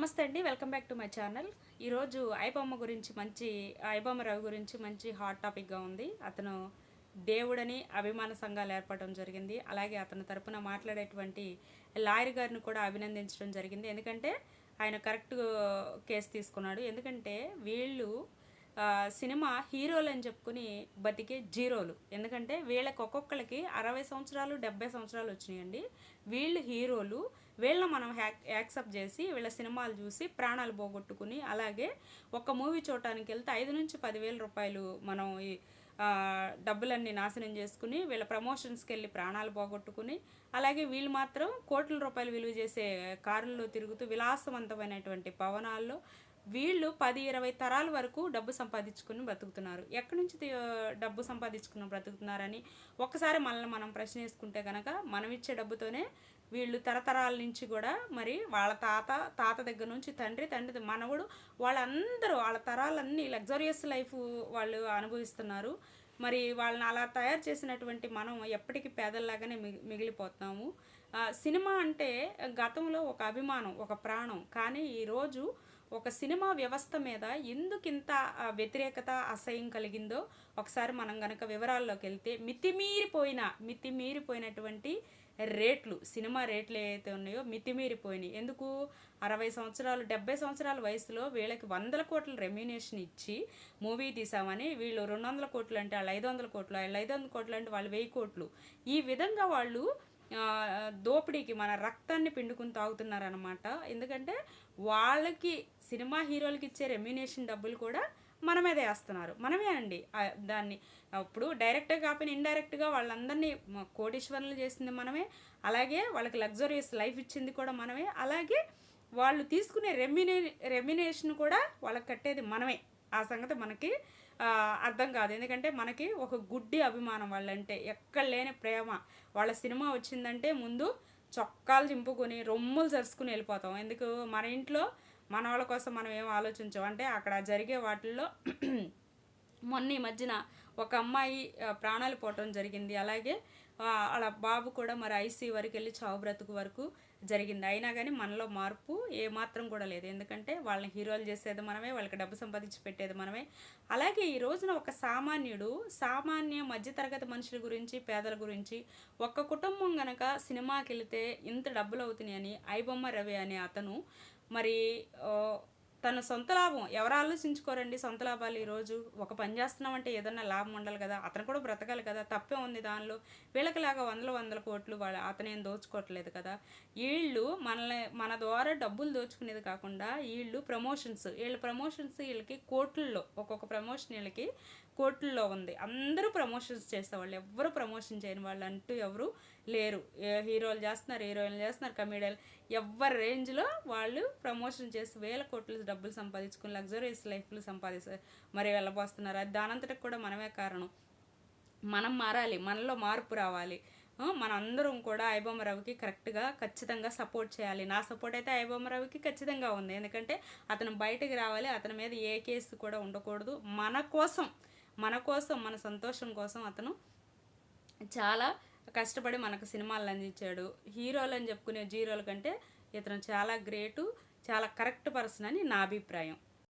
నమస్తే అండి. Welcome back to my channel. ఈరోజు ఐబొమ్మ రవి గురించి మంచి హాట్ టాపిక్గా ఉంది. అతను దేవుడని అభిమాన సంఘాలు ఏర్పడడం జరిగింది. అలాగే అతని తరపున మాట్లాడేటువంటి లాయర్ గారిని కూడా అభినందించడం జరిగింది. ఎందుకంటే ఆయన కరెక్ట్ కేసు తీసుకున్నాడు. ఎందుకంటే వీళ్ళు సినిమా హీరోలు అని చెప్పుకుని బతికే జీరోలు. ఎందుకంటే వీళ్ళకి ఒక్కొక్కరికి 60 సంవత్సరాలు 70 సంవత్సరాలు వచ్చినాయండి. వీళ్ళు హీరోలు. వీళ్ళని మనం యాక్సెప్ట్ చేసి వీళ్ళ సినిమాలు చూసి ప్రాణాలు పోగొట్టుకుని, అలాగే ఒక మూవీ చూడటానికి వెళ్తే 5 నుంచి 10,000 రూపాయలు మనం ఈ డబ్బులన్నీ నాశనం చేసుకుని వీళ్ళ ప్రమోషన్స్కి వెళ్ళి ప్రాణాలు పోగొట్టుకుని, అలాగే వీళ్ళు మాత్రం కోట్ల రూపాయలు విలువ చేసే కారుల్లో తిరుగుతూ విలాసవంతమైనటువంటి భవనాల్లో వీళ్ళు 10-20 తరాల వరకు డబ్బు సంపాదించుకుని బ్రతుకుతున్నారు. ఎక్కడి నుంచి డబ్బు సంపాదించుకుని బ్రతుకుతున్నారని ఒక్కసారి మనల్ని మనం ప్రశ్న వేసుకుంటే కనుక, మనం ఇచ్చే డబ్బుతోనే వీళ్ళు తరతరాల నుంచి కూడా మరి వాళ్ళ తాత దగ్గర నుంచి తండ్రి మనవడు వాళ్ళందరూ వాళ్ళ తరాలన్నీ లగ్జరియస్ లైఫ్ వాళ్ళు అనుభవిస్తున్నారు. మరి వాళ్ళని అలా తయారు చేసినటువంటి మనం ఎప్పటికీ పేదల్లాగానే మిగిలిపోతున్నాము. సినిమా అంటే గతంలో ఒక అభిమానం, ఒక ప్రాణం. కానీ ఈరోజు ఒక సినిమా వ్యవస్థ మీద ఎందుకింత వ్యతిరేకత, అసహ్యం కలిగిందో ఒకసారి మనం గనక వివరాల్లోకి వెళ్తే, మితిమీరిపోయినటువంటి రేట్లు, సినిమా రేట్లు ఏవైతే ఉన్నాయో మితిమీరిపోయినాయి. ఎందుకు? 60 సంవత్సరాలు 70 సంవత్సరాల వయసులో వీళ్ళకి 100 కోట్ల రెమ్యునేషన్ ఇచ్చి మూవీ తీసామని, వీళ్ళు 200 కోట్లు అంటే వాళ్ళు 500 కోట్లు, వాళ్ళు 500 కోట్లు అంటే వాళ్ళు 1000 కోట్లు. ఈ విధంగా వాళ్ళు దోపిడీకి మన రక్తాన్ని పిండుకుని తాగుతున్నారనమాట. ఎందుకంటే వాళ్ళకి సినిమా హీరోలకి ఇచ్చే రెమ్యునేషన్ డబ్బులు కూడా మన మీద వేస్తున్నారు. మనమే అండి దాన్ని ఇప్పుడు డైరెక్ట్గా కాకపోయినా ఇండైరెక్ట్గా వాళ్ళందరినీ కోటీశ్వరులు చేసింది మనమే, అలాగే వాళ్ళకి లగ్జరియస్ లైఫ్ ఇచ్చింది కూడా మనమే, అలాగే వాళ్ళు తీసుకునే రెమ్యునేషన్ కూడా వాళ్ళకి కట్టేది మనమే. ఆ సంగతి మనకి అర్థం కాదు. ఎందుకంటే మనకి ఒక గుడ్డి అభిమానం వాళ్ళంటే, ఎక్కడ లేని ప్రేమ. వాళ్ళ సినిమా వచ్చిందంటే ముందు చొక్కాలు చింపుకొని రొమ్ములు జరుచుకుని వెళ్ళిపోతాం. ఎందుకు? మన ఇంట్లో మన వాళ్ళ కోసం మనం ఏం ఆలోచించాం. అంటే అక్కడ జరిగే వాటిల్లో మొన్న ఈ మధ్యన ఒక అమ్మాయి ప్రాణాలు పోవటం జరిగింది. అలాగే వాళ్ళ బాబు కూడా మరి ఐసీ వరకు వెళ్ళి చావు బ్రతుకు వరకు జరిగింది. అయినా కానీ మనలో మార్పు ఏమాత్రం కూడా లేదు. ఎందుకంటే వాళ్ళని హీరోలు చేసేది మనమే, వాళ్ళకి డబ్బు సంపాదించి పెట్టేది మనమే. అలాగే ఈ రోజున ఒక సామాన్య మధ్యతరగతి మనుషుల గురించి, పేదల గురించి, ఒక్క కుటుంబం గనక సినిమాకి వెళితే ఇంత డబ్బులు అవుతున్నాయని ఐబొమ్మ రవి అనే అతను మరి తన సొంత లాభం ఎవరు ఆలోచించుకోరండి. సొంత లాభాలు ఈరోజు ఒక పని చేస్తున్నామంటే ఏదన్నా లాభం ఉండాలి కదా, అతను కూడా బ్రతకాలి కదా, తప్పే ఉంది దానిలో. వీళ్ళకిలాగా వందల కోట్లు అతనేం దోచుకోవట్లేదు కదా. వీళ్ళు మన ద్వారా డబ్బులు దోచుకునేది కాకుండా వీళ్ళ ప్రమోషన్స్ వీళ్ళకి కోట్లలో, ఒక్కొక్క ప్రమోషన్ వీళ్ళకి కోట్లలో ఉంది. అందరూ ప్రమోషన్స్ చేసేవాళ్ళు, ఎవ్వరు ప్రమోషన్ చేయని వాళ్ళు అంటూ ఎవరు లేరు. హీరోలు చేస్తున్నారు, హీరోయిన్లు చేస్తున్నారు, కమీడియన్లు, ఎవరి రేంజ్లో వాళ్ళు ప్రమోషన్ చేసి 1000 కోట్లు డబ్బులు సంపాదించుకుని లగ్జరీస్ లైఫ్లు మరి వెళ్ళబోస్తున్నారు. అది దానంతటికి కూడా మనమే కారణం. మనం మారాలి, మనలో మార్పు రావాలి. మనందరం కూడా ఐబొమ్మ రవికి ఖచ్చితంగా సపోర్ట్ చేయాలి. నా సపోర్ట్ అయితే ఐబొమ్మ రవికి ఖచ్చితంగా ఉంది. ఎందుకంటే అతను బయటకు రావాలి, అతని మీద ఏ కేసు కూడా ఉండకూడదు. మన కోసం మన సంతోషం కోసం అతను చాలా కష్టపడి మనకు సినిమాలు అందించాడు. హీరోలు అని చెప్పుకునే జీరోల కంటే ఇతను చాలా గ్రేటు, చాలా కరెక్ట్ పర్సన్ అని నా అభిప్రాయం.